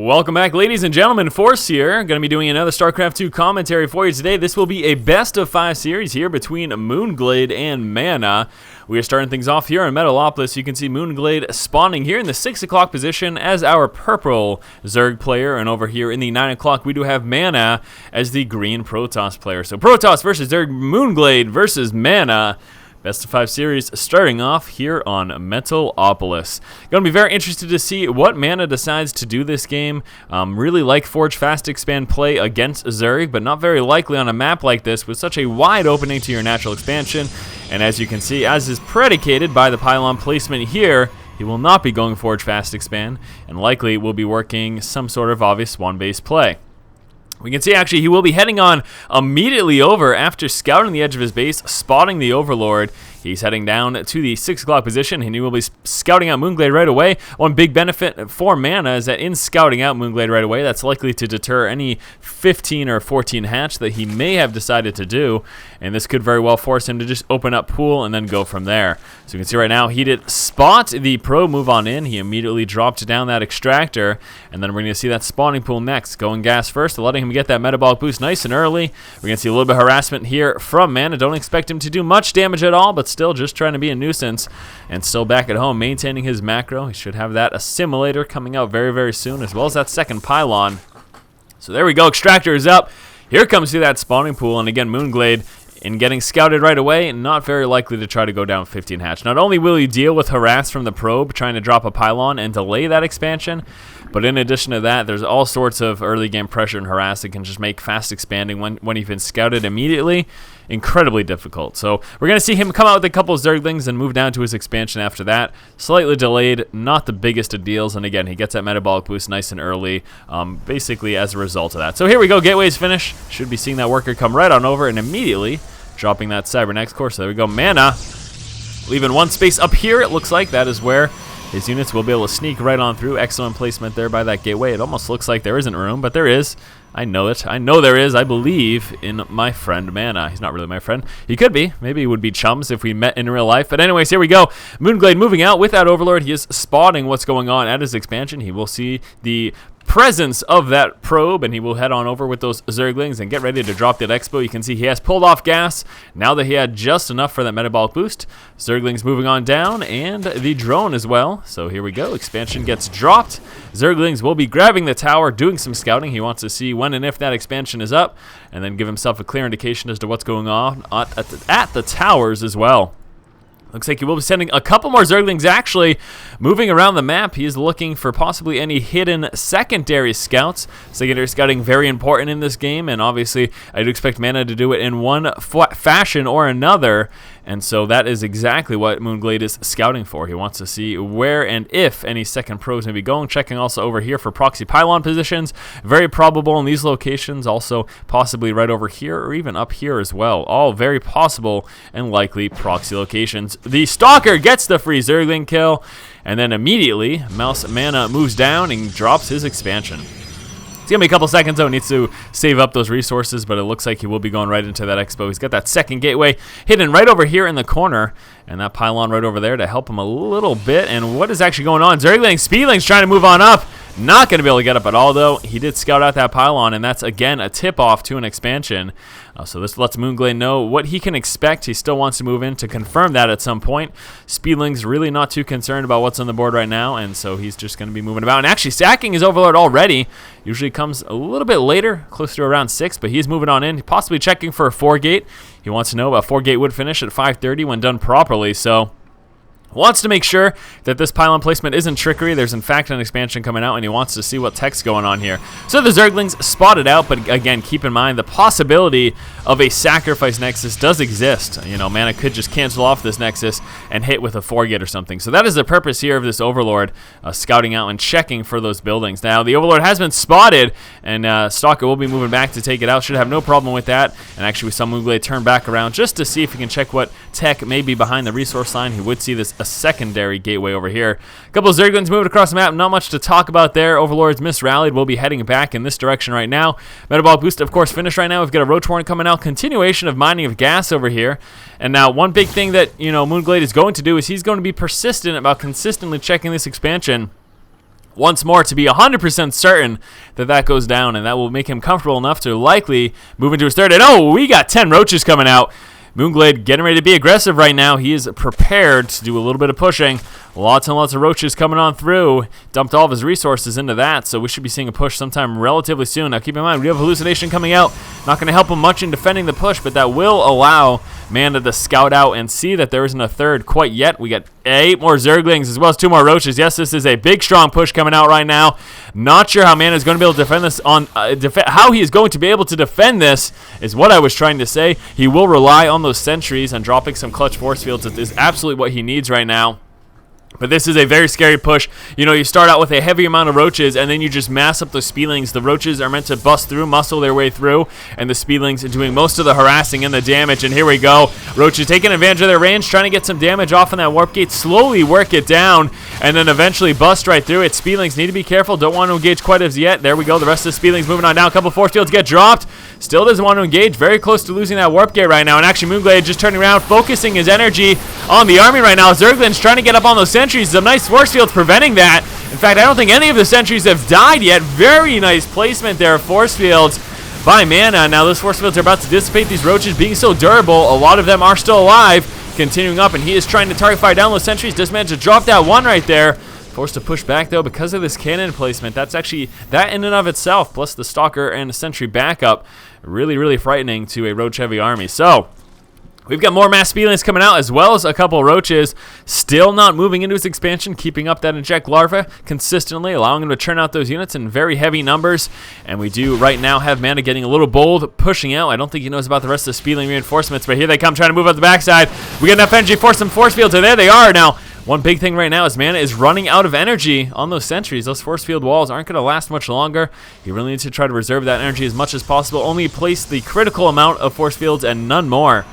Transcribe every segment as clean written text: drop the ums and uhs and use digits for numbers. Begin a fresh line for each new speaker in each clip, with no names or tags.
Welcome back, ladies and gentlemen. Force here. Going to be doing another StarCraft 2 commentary for you today. This will be a best of 5 series here between mOOnGLaDe and MaNa. We are starting things off here in Metalopolis. You can see mOOnGLaDe spawning here in the 6 o'clock position as our purple Zerg player. And over here in the 9 o'clock, we do have MaNa as the green Protoss player. So Protoss versus Zerg, mOOnGLaDe versus MaNa. Best of 5 series starting off here on Metalopolis. Going to be very interested to see what MaNa decides to do this game. Really like Forge Fast Expand play against Zerg, but not very likely on a map like this with such a wide opening to your natural expansion. And as you can see, as is predicated by the pylon placement here, he will not be going Forge Fast Expand and likely will be working some sort of obvious one-base play. We can see actually he will be heading on immediately over after scouting the edge of his base, spotting the Overlord. He's heading down to the 6 o'clock position, and he will be scouting out mOOnGLaDe right away. One big benefit for MaNa is that in scouting out mOOnGLaDe right away, that's likely to deter any 15 or 14 hatch that he may have decided to do, and this could very well force him to just open up pool and then go from there. So you can see right now he did spot the probe move on in. He immediately dropped down that extractor, and then we're going to see that spawning pool next. Going gas first, letting him get that metabolic boost nice and early. We're going to see a little bit of harassment here from MaNa. Don't expect him to do much damage at all, but still just trying to be a nuisance, and still back at home maintaining his macro. He should have that assimilator coming out very, very soon, as well as that second pylon. So there we go. Extractor is up. Here comes to that spawning pool, and again, mOOnGLaDe in getting scouted right away, not very likely to try to go down 15 hatch. Not only will he deal with harass from the probe trying to drop a pylon and delay that expansion, but in addition to that, there's all sorts of early game pressure and harass that can just make fast expanding when you've been scouted immediately incredibly difficult. So we're going to see him come out with a couple of Zerglings and move down to his expansion after that. Slightly delayed, not the biggest of deals, and again, he gets that metabolic boost nice and early, basically as a result of that. So here we go, Gateway's finish. Should be seeing that worker come right on over and immediately dropping that Cybernex core. So there we go, MaNa leaving one space up here. It looks like that is where his units will be able to sneak right on through. Excellent placement there by that gateway. It almost looks like there isn't room, but there is. I know it. I know there is. I believe in my friend MaNa. He's not really my friend. He could be. Maybe he would be chums if we met in real life. But anyways, here we go. mOOnGLaDe moving out with that Overlord. He is spotting what's going on at his expansion. He will see the presence of that probe, and he will head on over with those Zerglings and get ready to drop that expo. You can see he has pulled off gas now that he had just enough for that metabolic boost. Zerglings moving on down, and the drone as well. So here we go. Expansion gets dropped. Zerglings will be grabbing the tower, doing some scouting. He wants to see when and if that expansion is up, and then give himself a clear indication as to what's going on at the towers as well. Looks like he will be sending a couple more Zerglings actually moving around the map. He is looking for possibly any hidden secondary scouts. Secondary scouting very important in this game, and obviously I do expect MaNa to do it in one fashion or another. And so that is exactly what mOOnGLaDe is scouting for. He wants to see where and if any second probes may be going. Checking also over here for proxy pylon positions. Very probable in these locations. Also possibly right over here or even up here as well. All very possible and likely proxy locations. The Stalker gets the free Zergling kill. And then immediately, MaNa moves down and drops his expansion. It's going to be a couple seconds, though. Needs to save up those resources, but it looks like he will be going right into that expo. He's got that second gateway hidden right over here in the corner, and that pylon right over there to help him a little bit. And what is actually going on? Zerglings, Speedlings trying to move on up. Not going to be able to get up at all, though. He did scout out that pylon, and that's, again, a tip-off to an expansion. So this lets mOOnGLaDe know what he can expect. He still wants to move in to confirm that at some point. Speedling's really not too concerned about what's on the board right now, and so he's just going to be moving about. And actually stacking his Overlord already. Usually comes a little bit later, closer to around 6, but he's moving on in, possibly checking for a 4-gate. He wants to know a 4-gate would finish at 5:30 when done properly, so wants to make sure that this pylon placement isn't trickery. There's in fact an expansion coming out, and he wants to see what tech's going on here. So the Zerglings spotted out, but again, keep in mind the possibility of a sacrifice nexus does exist. You know, MaNa could just cancel off this nexus and hit with a 4-gate or something. So that is the purpose here of this Overlord, scouting out and checking for those buildings. Now, the Overlord has been spotted, and Stalker will be moving back to take it out. Should have no problem with that. And actually, we saw mOOnGLaDe turn back around just to see if he can check what tech may be behind the resource line. He would see this a secondary gateway over here. A couple of Zerglings moved across the map. Not much to talk about there. Overlord's misrallied. We'll be heading back in this direction right now. Metabolic boost, of course, finished right now. We've got a Roach Warren coming out. Continuation of mining of gas over here. And now one big thing that, you know, mOOnGLaDe is going to do is he's going to be persistent about consistently checking this expansion once more to be 100% certain that that goes down, and that will make him comfortable enough to likely move into his third. And oh, we got 10 roaches coming out. mOOnGLaDe getting ready to be aggressive right now. He is prepared to do a little bit of pushing. Lots and lots of roaches coming on through. Dumped all of his resources into that, so we should be seeing a push sometime relatively soon. Now keep in mind, we have Hallucination coming out. Not going to help him much in defending the push, but that will allow MaNa to scout out and see that there isn't a third quite yet. We got 8 more Zerglings as well as 2 more roaches. Yes, this is a big, strong push coming out right now. Not sure how MaNa is going to be able to defend this on how he is going to be able to defend this is what I was trying to say. He will rely on those sentries and dropping some clutch force fields. It is absolutely what he needs right now. But this is a very scary push. You know, you start out with a heavy amount of roaches, and then you just mass up the Speedlings. The roaches are meant to bust through, muscle their way through, and the Speedlings are doing most of the harassing and the damage. And here we go. Roaches taking advantage of their range, trying to get some damage off on that warp gate, slowly work it down, and then eventually bust right through it. Speedlings need to be careful. Don't want to engage quite as yet. There we go. The rest of the Speedlings moving on down. A couple force fields get dropped. Still doesn't want to engage. Very close to losing that warp gate right now. And actually, mOOnGLaDe just turning around, focusing his energy on the army right now. Zergling's trying to get up on those sentries. Some nice force fields preventing that. In fact, I don't think any of the sentries have died yet. Very nice placement there of force fields by MaNa. Now those force fields are about to dissipate. These roaches being so durable, a lot of them are still alive. Continuing up, and he is trying to target fire down those sentries. Just managed to drop that one right there. Forced to push back though because of this cannon placement. That's actually, that in and of itself, plus the stalker and the sentry backup, really frightening to a roach heavy army. So we've got more mass Speedlings coming out, as well as a couple roaches. Still not moving into his expansion, keeping up that inject larva consistently, allowing him to churn out those units in very heavy numbers. And we do right now have MaNa getting a little bold, pushing out. I don't think he knows about the rest of the Speedling reinforcements, but here they come, trying to move up the backside. We got enough energy for some force fields, and there they are now. One big thing right now is MaNa is running out of energy on those sentries. Those force field walls aren't going to last much longer. He really needs to try to reserve that energy as much as possible. Only place the critical amount of force fields and none more.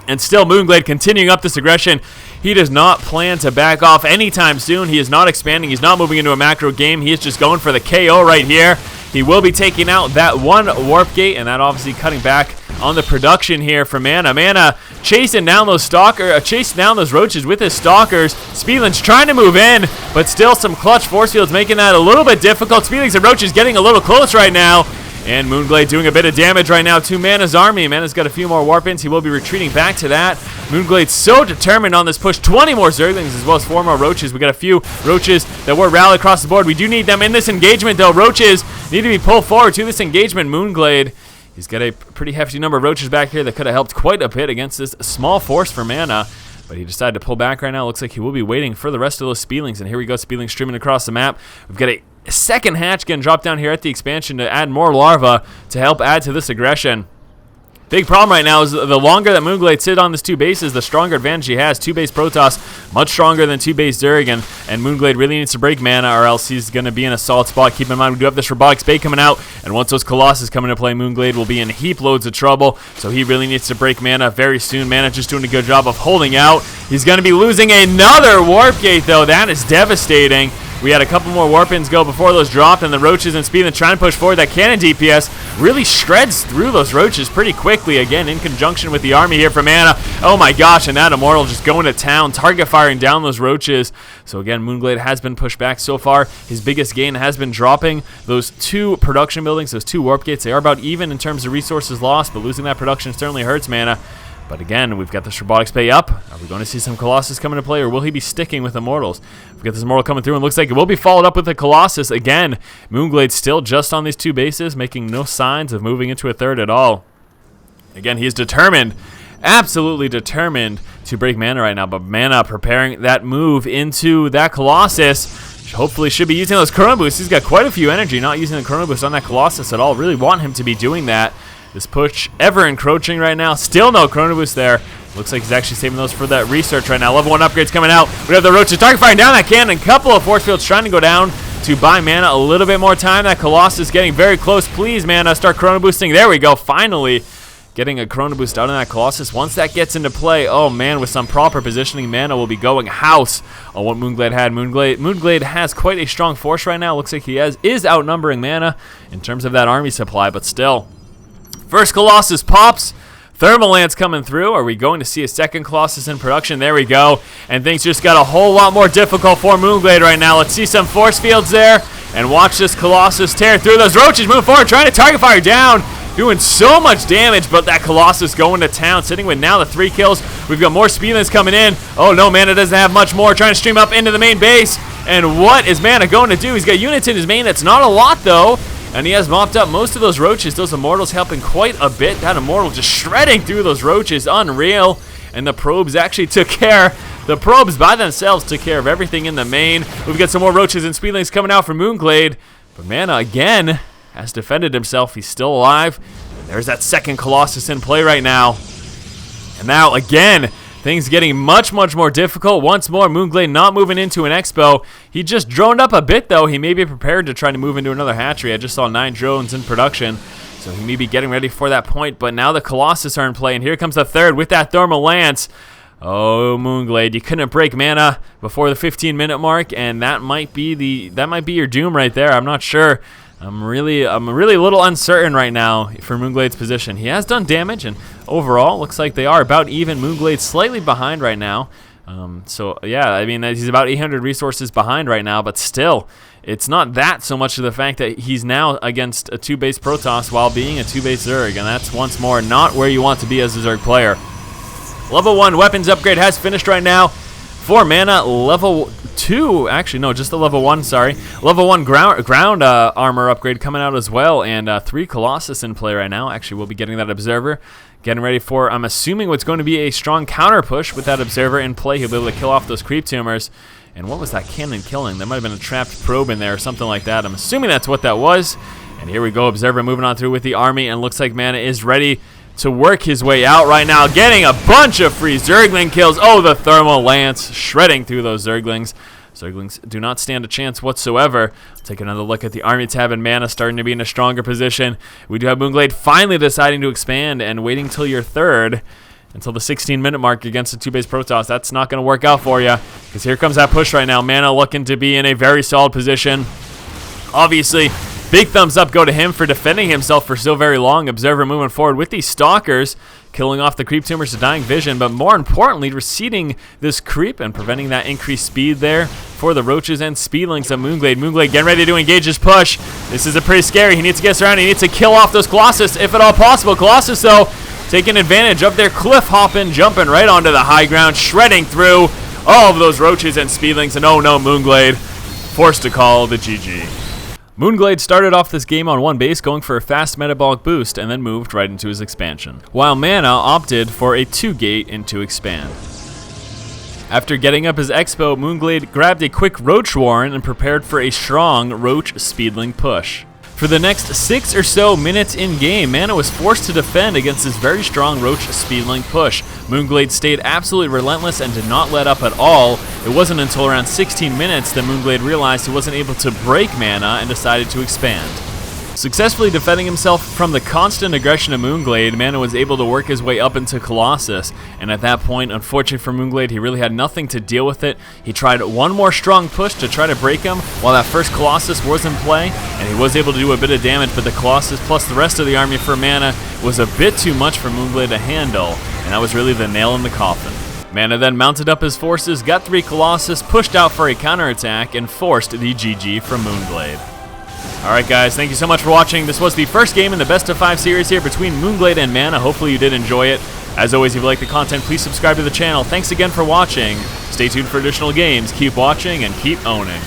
And still, mOOnGLaDe continuing up this aggression. He does not plan to back off anytime soon. He is not expanding. He's not moving into a macro game. He is just going for the KO right here. He will be taking out that one warp gate, and that obviously cutting back on the production here for MaNa. MaNa chasing down those chasing down those roaches with his stalkers. Speedlings trying to move in, but still some clutch force fields making that a little bit difficult. Speedlings and roaches getting a little close right now. And mOOnGLaDe doing a bit of damage right now to MaNa's army. MaNa's got a few more warp-ins. He will be retreating back to that. mOOnGLaDe's so determined on this push. 20 more Zerglings as well as 4 more roaches. We got a few roaches that were rallied across the board. We do need them in this engagement, though. Roaches need to be pulled forward to this engagement. mOOnGLaDe, he's got a pretty hefty number of roaches back here that could have helped quite a bit against this small force for MaNa. But he decided to pull back right now. Looks like he will be waiting for the rest of those Speedlings. And here we go, Speedlings streaming across the map. We've got a second hatch getting dropped down here at the expansion to add more larvae to help add to this aggression. Big problem right now is the longer that mOOnGLaDe sit on these 2 bases, the stronger advantage he has. 2 base Protoss, much stronger than 2 base Zerg, and mOOnGLaDe really needs to break MaNa or else he's going to be in a solid spot. Keep in mind, we do have this Robotics Bay coming out, and once those Colossus come into play, mOOnGLaDe will be in heap loads of trouble, so he really needs to break MaNa very soon. MaNa just doing a good job of holding out. He's going to be losing another warp gate, though. That is devastating. We had a couple more warp-ins go before those dropped, and the roaches and Speedlings trying to push forward. That cannon DPS really shreds through those roaches pretty quickly, again, in conjunction with the army here from MaNa. Oh my gosh, and that Immortal just going to town, target firing down those roaches. So again, mOOnGLaDe has been pushed back so far. His biggest gain has been dropping those 2 production buildings, those 2 warp gates. They are about even in terms of resources lost, but losing that production certainly hurts MaNa. But again, we've got this Robotics Bay up. Are we going to see some Colossus come into play, or will he be sticking with Immortals? We've got this Immortal coming through, and looks like it will be followed up with the Colossus. Again, mOOnGLaDe still just on these 2 bases, making no signs of moving into a third at all. Again, he is determined, absolutely determined to break MaNa right now, but MaNa preparing that move into that Colossus. Hopefully should be using those Chrono Boosts. He's got quite a few energy, not using the Chrono Boost on that Colossus at all. Really want him to be doing that. This push ever encroaching right now. Still no Chrono Boost there. Looks like he's actually saving those for that research right now. Level 1 upgrades coming out. We have the roaches target firing down that cannon. A couple of force fields trying to go down to buy MaNa a little bit more time. That Colossus getting very close. Please, MaNa, start Chrono Boosting. There we go. Finally getting a Chrono Boost out on that Colossus. Once that gets into play, oh man, with some proper positioning, MaNa will be going house on what mOOnGLaDe had. mOOnGLaDe has quite a strong force right now. Looks like he is outnumbering MaNa in terms of that army supply, but still. First Colossus pops. Thermal Lance coming through. Are we going to see a second Colossus in production? There we go. And things just got a whole lot more difficult for mOOnGLaDe right now. Let's see some force fields there. And watch this Colossus tear through those roaches. Move forward, trying to target fire down. Doing so much damage, but that Colossus going to town. Sitting with now the 3 kills. We've got more speedlings coming in. Oh no, MaNa doesn't have much more. Trying to stream up into the main base. And what is MaNa going to do? He's got units in his main. That's not a lot though. And he has mopped up most of those roaches. Those Immortals helping quite a bit. That Immortal just shredding through those roaches. Unreal. And the probes actually took care. The probes by themselves took care of everything in the main. We've got some more roaches and speedlings coming out from mOOnGLaDe. But MaNa again has defended himself. He's still alive. And there's that second Colossus in play right now. And now again, things getting much more difficult. Once more, mOOnGLaDe not moving into an expo. He just droned up a bit, though. He may be prepared to try to move into another hatchery. I just saw 9 drones in production, so he may be getting ready for that point. But now the Colossus are in play, and here comes the third with that Thermal Lance. Oh, mOOnGLaDe, you couldn't break MaNa before the 15-minute mark, and that might be your doom right there. I'm not sure. I'm really a little uncertain right now for mOOnGLaDe's position. He has done damage, and overall, looks like they are about even. mOOnGLaDe's slightly behind right now. So, yeah, I mean, he's about 800 resources behind right now, but still, it's not that so much of the fact that he's now against a 2-base Protoss while being a 2-base Zerg, and that's once more not where you want to be as a Zerg player. Level 1 weapons upgrade has finished right now for MaNa. Level 2, actually, no, just the level 1, sorry. Level 1 ground armor upgrade coming out as well, and 3 Colossus in play right now. Actually, we'll be getting that Observer. Getting ready for, I'm assuming, what's going to be a strong counter push with that Observer in play. He'll be able to kill off those creep tumors. And what was that cannon killing? There might have been a trapped probe in there or something like that. I'm assuming that's what that was. And here we go, Observer moving on through with the army, and looks like MaNa is ready to work his way out right now, getting a bunch of free Zergling kills. Oh, the Thermal Lance shredding through those Zerglings. Zerglings do not stand a chance whatsoever. Take another look at the army tab, and MaNa starting to be in a stronger position. We do have mOOnGLaDe finally deciding to expand and waiting till your third, until the 16-minute mark against the 2-base Protoss. That's not going to work out for you, because here comes that push right now. MaNa looking to be in a very solid position. Obviously, big thumbs up go to him for defending himself for so very long. Observer moving forward with these Stalkers, killing off the creep tumors to dying vision, but more importantly, receding this creep and preventing that increased speed there for the roaches and speedlings of mOOnGLaDe. mOOnGLaDe getting ready to engage his push. This is a pretty scary. He needs to get around. He needs to kill off those Colossus if at all possible. Colossus, though, taking advantage of their cliff hopping, jumping right onto the high ground, shredding through all of those roaches and speedlings. And oh no, mOOnGLaDe forced to call the GG. mOOnGLaDe started off this game on 1 base, going for a fast metabolic boost, and then moved right into his expansion, while MaNa opted for a 2-gate into expand. After getting up his expo, mOOnGLaDe grabbed a quick Roach Warren and prepared for a strong Roach Speedling push. For the next 6 or so minutes in-game, MaNa was forced to defend against this very strong Roach Speedling push. mOOnGLaDe stayed absolutely relentless and did not let up at all. It wasn't until around 16 minutes that mOOnGLaDe realized he wasn't able to break MaNa and decided to expand. Successfully defending himself from the constant aggression of mOOnGLaDe, MaNa was able to work his way up into Colossus, and at that point, unfortunately for mOOnGLaDe, he really had nothing to deal with it. He tried one more strong push to try to break him while that first Colossus was in play, and he was able to do a bit of damage, but the Colossus plus the rest of the army for MaNa was a bit too much for mOOnGLaDe to handle, and that was really the nail in the coffin. MaNa then mounted up his forces, got 3 Colossus, pushed out for a counterattack, and forced the GG from mOOnGLaDe. Alright guys, thank you so much for watching. This was the first game in the best of 5 series here between mOOnGLaDe and MaNa. Hopefully you did enjoy it. As always, if you like the content, please subscribe to the channel. Thanks again for watching. Stay tuned for additional games. Keep watching and keep owning.